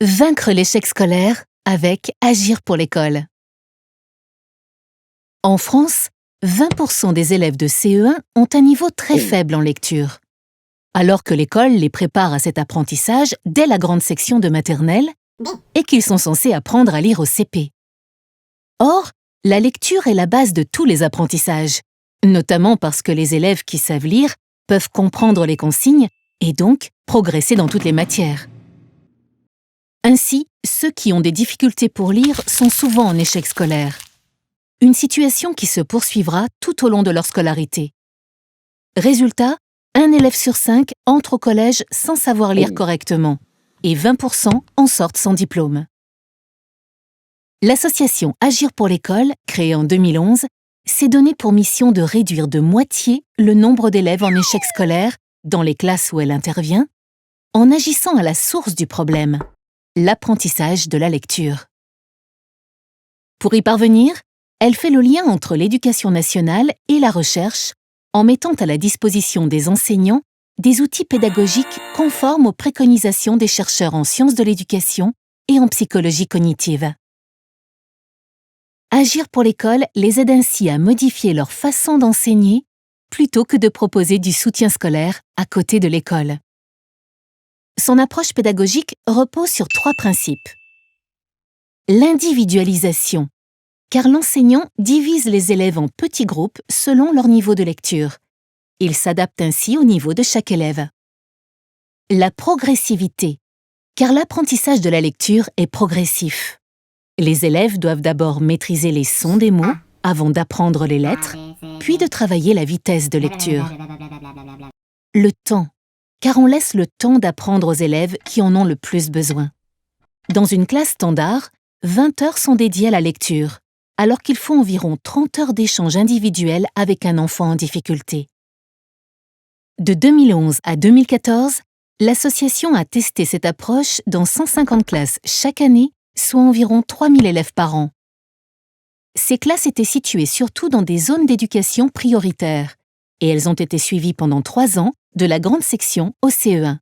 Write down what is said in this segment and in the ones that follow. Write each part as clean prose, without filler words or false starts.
Vaincre l'échec scolaire avec Agir pour l'école. En France, 20% des élèves de CE1 ont un niveau très faible en lecture. Alors que l'école les prépare à cet apprentissage dès la grande section de maternelle et qu'ils sont censés apprendre à lire au CP. Or, la lecture est la base de tous les apprentissages, notamment parce que les élèves qui savent lire peuvent comprendre les consignes et donc progresser dans toutes les matières. Ainsi, ceux qui ont des difficultés pour lire sont souvent en échec scolaire. Une situation qui se poursuivra tout au long de leur scolarité. Résultat, 1 élève sur 5 entre au collège sans savoir lire correctement et 20% en sortent sans diplôme. L'association Agir pour l'école, créée en 2011, s'est donnée pour mission de réduire de moitié le nombre d'élèves en échec scolaire dans les classes où elle intervient, en agissant à la source du problème, l'apprentissage de la lecture. Pour y parvenir, elle fait le lien entre l'éducation nationale et la recherche en mettant à la disposition des enseignants des outils pédagogiques conformes aux préconisations des chercheurs en sciences de l'éducation et en psychologie cognitive. Agir pour l'école les aide ainsi à modifier leur façon d'enseigner plutôt que de proposer du soutien scolaire à côté de l'école. Son approche pédagogique repose sur 3 principes. L'individualisation, car l'enseignant divise les élèves en petits groupes selon leur niveau de lecture. Il s'adapte ainsi au niveau de chaque élève. La progressivité, car l'apprentissage de la lecture est progressif. Les élèves doivent d'abord maîtriser les sons des mots avant d'apprendre les lettres, puis de travailler la vitesse de lecture. Le temps, car on laisse le temps d'apprendre aux élèves qui en ont le plus besoin. Dans une classe standard, 20 heures sont dédiées à la lecture, alors qu'il faut environ 30 heures d'échange individuel avec un enfant en difficulté. De 2011 à 2014, l'association a testé cette approche dans 150 classes chaque année, soit environ 3000 élèves par an. Ces classes étaient situées surtout dans des zones d'éducation prioritaires, et elles ont été suivies pendant 3 ans de la grande section au CE1.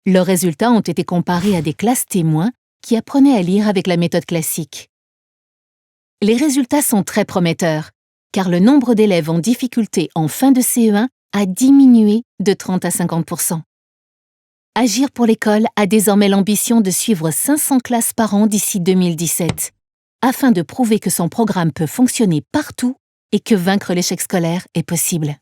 Leurs résultats ont été comparés à des classes témoins qui apprenaient à lire avec la méthode classique. Les résultats sont très prometteurs, car le nombre d'élèves en difficulté en fin de CE1 a diminué de 30 à 50%. Agir pour l'école a désormais l'ambition de suivre 500 classes par an d'ici 2017, afin de prouver que son programme peut fonctionner partout et que vaincre l'échec scolaire est possible.